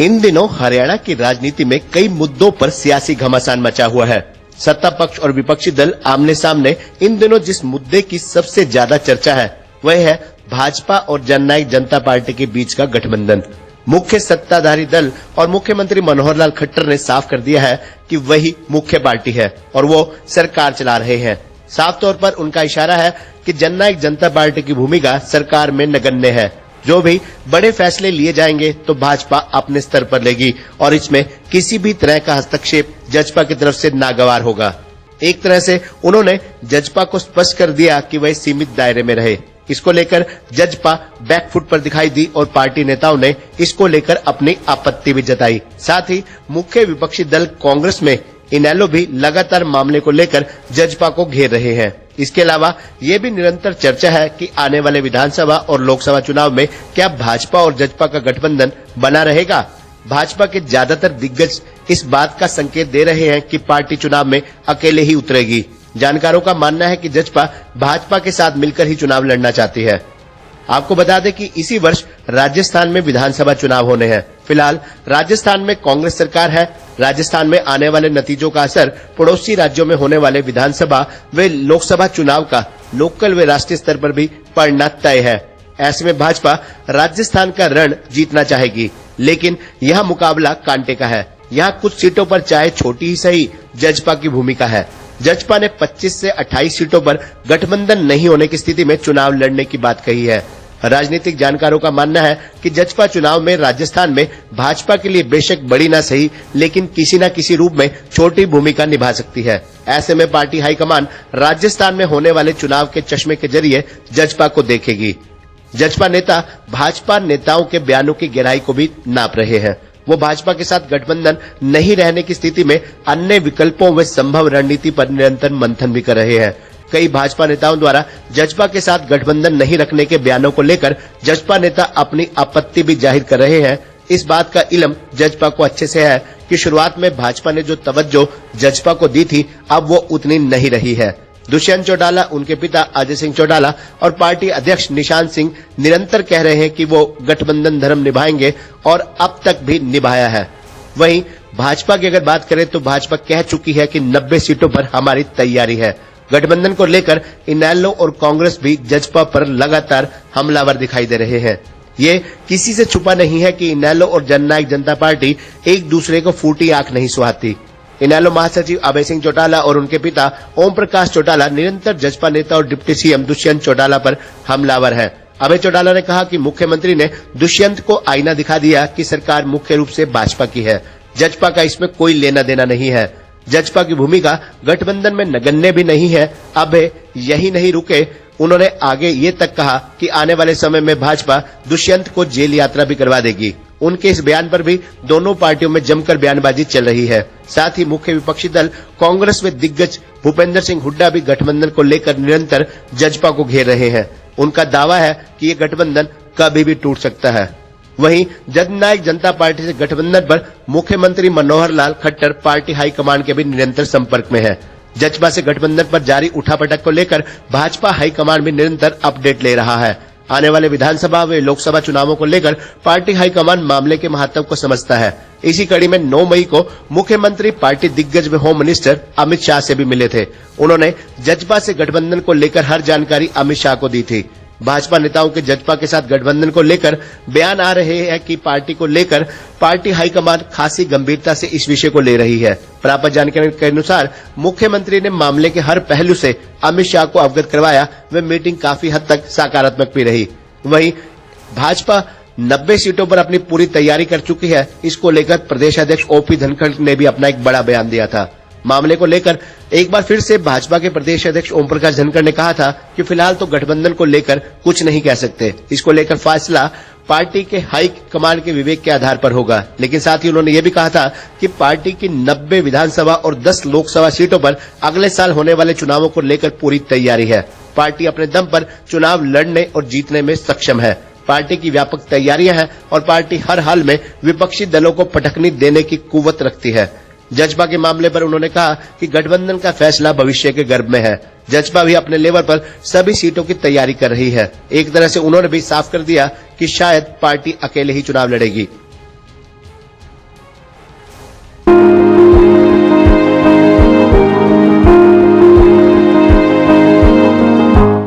इन दिनों हरियाणा की राजनीति में कई मुद्दों पर सियासी घमासान मचा हुआ है। सत्ता पक्ष और विपक्षी दल आमने सामने इन दिनों जिस मुद्दे की सबसे ज्यादा चर्चा है वह है भाजपा और जननायक जनता पार्टी के बीच का गठबंधन। मुख्य सत्ताधारी दल और मुख्यमंत्री मनोहर लाल खट्टर ने साफ कर दिया है कि वही मुख्य पार्टी है और वो सरकार चला रहे हैं। साफ तौर पर उनका इशारा है कि जननायक जनता पार्टी की भूमिका सरकार में नगण्य है। जो भी बड़े फैसले लिए जाएंगे तो भाजपा अपने स्तर पर लेगी और इसमें किसी भी तरह का हस्तक्षेप जजपा की तरफ से नागवार होगा। एक तरह से उन्होंने जजपा को स्पष्ट कर दिया कि वह सीमित दायरे में रहे। इसको लेकर जजपा बैकफुट पर दिखाई दी और पार्टी नेताओं ने इसको लेकर अपनी आपत्ति भी जताई। साथ ही मुख्य विपक्षी दल कांग्रेस में इनेलो भी लगातार मामले को लेकर जजपा को घेर रहे हैं। इसके अलावा ये भी निरंतर चर्चा है कि आने वाले विधानसभा और लोकसभा चुनाव में क्या भाजपा और जजपा का गठबंधन बना रहेगा। भाजपा के ज्यादातर दिग्गज इस बात का संकेत दे रहे हैं कि पार्टी चुनाव में अकेले ही उतरेगी। जानकारों का मानना है कि जजपा भाजपा के साथ मिलकर ही चुनाव लड़ना चाहती है। आपको बता दें कि इसी वर्ष राजस्थान में विधानसभा चुनाव होने हैं। फिलहाल राजस्थान में कांग्रेस सरकार है। राजस्थान में आने वाले नतीजों का असर पड़ोसी राज्यों में होने वाले विधानसभा व लोकसभा चुनाव का लोकल व राष्ट्रीय स्तर पर भी पड़ना तय है। ऐसे में भाजपा राजस्थान का रण जीतना चाहेगी, लेकिन यह मुकाबला कांटे का है। यहाँ कुछ सीटों पर चाहे छोटी ही सही जजपा की भूमिका है। जजपा ने 25 से 28 सीटों पर गठबंधन नहीं होने की स्थिति में चुनाव लड़ने की बात कही है। राजनीतिक जानकारों का मानना है कि जजपा चुनाव में राजस्थान में भाजपा के लिए बेशक बड़ी ना सही, लेकिन किसी न किसी रूप में छोटी भूमिका निभा सकती है। ऐसे में पार्टी हाईकमान राजस्थान में होने वाले चुनाव के चश्मे के जरिए जजपा को देखेगी। जजपा नेता भाजपा नेताओं के बयानों की गहराई को भी नाप रहे हैं। वो भाजपा के साथ गठबंधन नहीं रहने की स्थिति में अन्य विकल्पों व संभव रणनीति पर निरंतर मंथन भी कर रहे हैं। कई भाजपा नेताओं द्वारा जजपा के साथ गठबंधन नहीं रखने के बयानों को लेकर जजपा नेता अपनी आपत्ति भी जाहिर कर रहे हैं। इस बात का इल्म जजपा को अच्छे से है कि शुरुआत में भाजपा ने जो तवज्जो जजपा को दी थी अब वो उतनी नहीं रही है। दुष्यंत चौटाला, उनके पिता अजय सिंह चौटाला और पार्टी अध्यक्ष निशांत सिंह निरंतर कह रहे हैं कि वो गठबंधन धर्म निभाएंगे और अब तक भी निभाया है। वहीं भाजपा की अगर बात करें तो भाजपा कह चुकी है कि 90 सीटों पर हमारी तैयारी है। गठबंधन को लेकर इनेलो और कांग्रेस भी जजपा पर लगातार हमलावर दिखाई दे रहे हैं। ये किसी से छुपा नहीं है कि इनेलो और जननायक जनता पार्टी एक दूसरे को फूटी आंख नहीं सुहाती। इनेलो महासचिव अभय सिंह चौटाला और उनके पिता ओम प्रकाश चौटाला निरंतर जजपा नेता और डिप्टी सीएम दुष्यंत चौटाला पर हमलावर हैं। अभय चौटाला ने कहा कि मुख्यमंत्री ने दुष्यंत को आईना दिखा दिया कि सरकार मुख्य रूप से भाजपा की है, जजपा का इसमें कोई लेना देना नहीं है। जजपा की भूमिका गठबंधन में नगण्य भी नहीं है। अब यही नहीं रुके, उन्होंने आगे ये तक कहा कि आने वाले समय में भाजपा दुष्यंत को जेल यात्रा भी करवा देगी। उनके इस बयान पर भी दोनों पार्टियों में जमकर बयानबाजी चल रही है। साथ ही मुख्य विपक्षी दल कांग्रेस में दिग्गज भूपेंद्र सिंह हुड्डा भी गठबंधन को लेकर निरंतर जजपा को घेर रहे हैं। उनका दावा है कि ये गठबंधन कभी भी टूट सकता है। वहीं जननायक जनता पार्टी से गठबंधन पर मुख्यमंत्री मनोहर लाल खट्टर पार्टी हाईकमान के भी निरंतर संपर्क में है। जजपा से गठबंधन पर जारी उठापटक को लेकर भाजपा हाईकमान भी निरंतर अपडेट ले रहा है। आने वाले विधानसभा व लोकसभा चुनावों को लेकर पार्टी हाईकमान मामले के महत्व को समझता है। इसी कड़ी में 9 मई को मुख्यमंत्री पार्टी दिग्गज व होम मिनिस्टर अमित शाह से भी मिले थे। उन्होंने जजपा से गठबंधन को लेकर हर जानकारी अमित शाह को दी थी। भाजपा नेताओं के जजपा के साथ गठबंधन को लेकर बयान आ रहे हैं कि पार्टी को लेकर पार्टी हाईकमान खासी गंभीरता से इस विषय को ले रही है। प्राप्त जानकारी के अनुसार मुख्यमंत्री ने मामले के हर पहलू से अमित शाह को अवगत करवाया। वह मीटिंग काफी हद तक सकारात्मक भी रही। वहीं भाजपा 90 सीटों पर अपनी पूरी तैयारी कर चुकी है। इसको लेकर प्रदेश अध्यक्ष ओपी धनखड़ ने भी अपना एक बड़ा बयान दिया था। मामले को लेकर एक बार फिर से भाजपा के प्रदेश अध्यक्ष ओम प्रकाश धनखड़ ने कहा था कि फिलहाल तो गठबंधन को लेकर कुछ नहीं कह सकते। इसको लेकर फैसला पार्टी के हाई कमान के विवेक के आधार पर होगा। लेकिन साथ ही उन्होंने ये भी कहा था कि पार्टी की 90 विधानसभा और 10 लोकसभा सीटों पर अगले साल होने वाले चुनावों को लेकर पूरी तैयारी है। पार्टी अपने दम पर चुनाव लड़ने और जीतने में सक्षम है। पार्टी की व्यापक तैयारियां हैं और पार्टी हर हाल में विपक्षी दलों को पटखनी देने की कुव्वत रखती है। जजपा के मामले पर उन्होंने कहा कि गठबंधन का फैसला भविष्य के गर्भ में है। जजपा भी अपने लेवल पर सभी सीटों की तैयारी कर रही है। एक तरह से उन्होंने भी साफ कर दिया कि शायद पार्टी अकेले ही चुनाव लड़ेगी।